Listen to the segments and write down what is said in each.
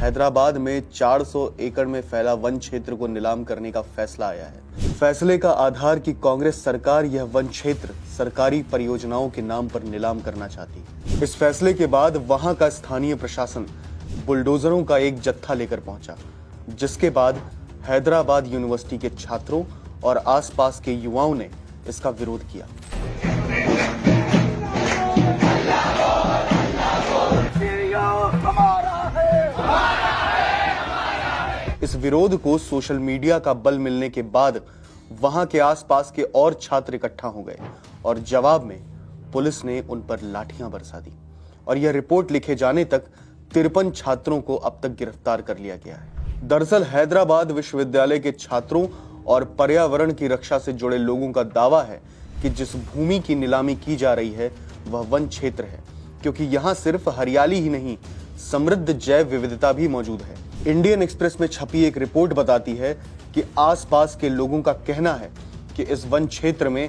हैदराबाद में 400 एकड़ में फैला वन क्षेत्र को नीलाम करने का फैसला आया है। फैसले का आधार कि कांग्रेस सरकार यह वन क्षेत्र सरकारी परियोजनाओं के नाम पर नीलाम करना चाहती है। इस फैसले के बाद वहां का स्थानीय प्रशासन बुलडोजरों का एक जत्था लेकर पहुंचा, जिसके बाद हैदराबाद यूनिवर्सिटी के छात्रों और आसपास के युवाओं ने इसका विरोध किया। इस विरोध को सोशल मीडिया का बल मिलने के बाद वहां के आसपास के और छात्र इकट्ठा हो गए और जवाब में पुलिस ने उन पर लाठियां बरसा दी और यह रिपोर्ट लिखे जाने तक 53 छात्रों को अब तक गिरफ्तार कर लिया गया है। दरअसल हैदराबाद विश्वविद्यालय के छात्रों और पर्यावरण की रक्षा से जुड़े लोगों का दावा है कि जिस भूमि की नीलामी की जा रही है वह वन क्षेत्र है, क्योंकि यहां सिर्फ हरियाली ही नहीं, समृद्ध जैव विविधता भी मौजूद है। इंडियन एक्सप्रेस में छपी एक रिपोर्ट बताती है कि आसपास के लोगों का कहना है कि इस वन क्षेत्र में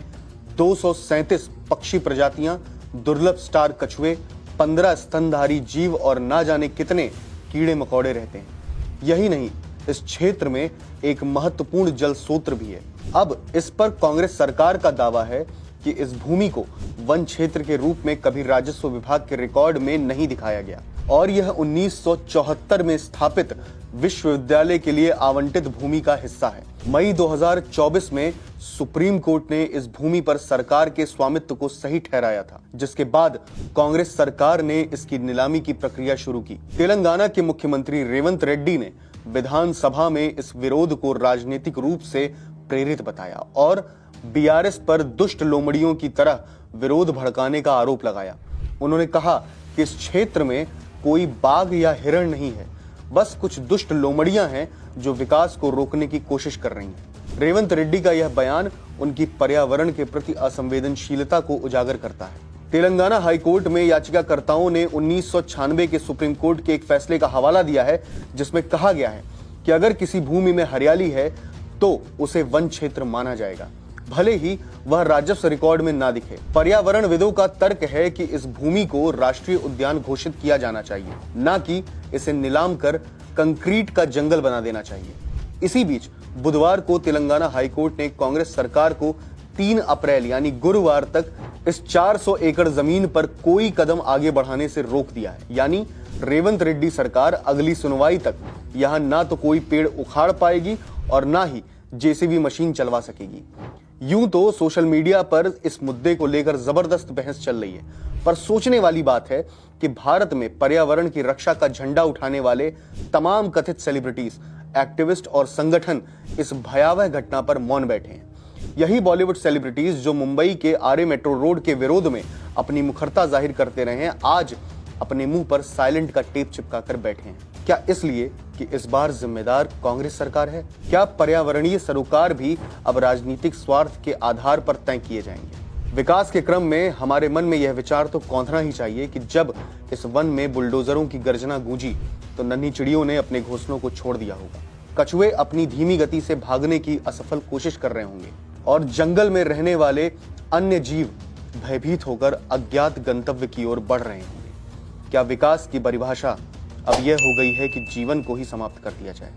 237 पक्षी प्रजातियां, दुर्लभ स्टार कछुए, 15 स्तनधारी जीव और ना जाने कितने कीड़े मकोड़े रहते हैं। यही नहीं, इस क्षेत्र में एक महत्वपूर्ण जल स्रोत भी है। अब इस पर कांग्रेस सरकार का दावा है कि इस भूमि को वन क्षेत्र के रूप में कभी राजस्व विभाग के रिकॉर्ड में नहीं दिखाया गया और यह 1974 में स्थापित विश्वविद्यालय के लिए आवंटित भूमि का हिस्सा है। मई 2024 में सुप्रीम कोर्ट ने इस भूमि पर सरकार के स्वामित्व को सही ठहराया था, जिसके बाद कांग्रेस सरकार ने इसकी नीलामी की प्रक्रिया शुरू की। तेलंगाना के मुख्यमंत्री रेवंत रेड्डी ने विधानसभा में इस विरोध को राजनीतिक रूप से प्रेरित बताया और बीआरएस पर दुष्ट लोमड़ियों की तरह विरोध भड़काने का आरोप लगाया। उन्होंने कहा कि इस क्षेत्र में कोई बाघ या हिरण नहीं है, बस कुछ दुष्ट लोमड़ियां हैं जो विकास को रोकने की कोशिश कर रही हैं। रेवंत रेड्डी का यह बयान उनकी पर्यावरण के प्रति असंवेदनशीलता को उजागर करता है। तेलंगाना हाईकोर्ट में याचिकाकर्ताओं ने 1996 के सुप्रीम कोर्ट के एक फैसले का हवाला दिया है, जिसमें कहा गया है कि अगर किसी भूमि में हरियाली है तो उसे वन क्षेत्र माना जाएगा, भले ही वह राजस्व रिकॉर्ड में ना दिखे। पर्यावरणविदों का तर्क है कि इस भूमि को राष्ट्रीय उद्यान घोषित किया जाना चाहिए, ना कि इसे नीलाम कर कंक्रीट का जंगल बना देना चाहिए। इसी बीच बुधवार को तेलंगाना हाईकोर्ट ने कांग्रेस सरकार को 3 अप्रैल यानी गुरुवार तक इस 400 एकड़ जमीन पर कोई कदम आगे बढ़ाने से रोक दिया है। यानी रेवंत रेड्डी सरकार अगली सुनवाई तक यहां ना तो कोई पेड़ उखाड़ पाएगी और ना ही जेसीबी मशीन चलवा सकेगी। यूं तो सोशल मीडिया पर इस मुद्दे को लेकर जबरदस्त बहस चल रही है, पर सोचने वाली बात है कि भारत में पर्यावरण की रक्षा का झंडा उठाने वाले तमाम कथित सेलिब्रिटीज, एक्टिविस्ट और संगठन इस भयावह घटना पर मौन बैठे हैं। यही बॉलीवुड सेलिब्रिटीज जो मुंबई के आरे मेट्रो रोड के विरोध में अपनी मुखरता जाहिर करते रहे हैं, आज अपने मुंह पर साइलेंट का टेप चिपकाकर बैठे हैं। क्या इसलिए कि इस बार जिम्मेदार कांग्रेस सरकार है? क्या पर्यावरणीय सरोकार भी अब राजनीतिक स्वार्थ के आधार पर तय किए जाएंगे? विकास के क्रम में हमारे मन में यह विचार तो कौंधना ही चाहिए कि जब इस वन में बुलडोजरों की गर्जना गूंजी तो नन्ही चिड़ियों ने अपने घोंसलों को छोड़ दिया होगा। कछुए अपनी धीमी गति से भागने की असफल कोशिश कर रहे होंगे और जंगल में रहने वाले अन्य जीव भयभीत होकर अज्ञात गंतव्य की ओर बढ़ रहे होंगे। क्या विकास की परिभाषा अब यह हो गई है कि जीवन को ही समाप्त कर दिया जाए?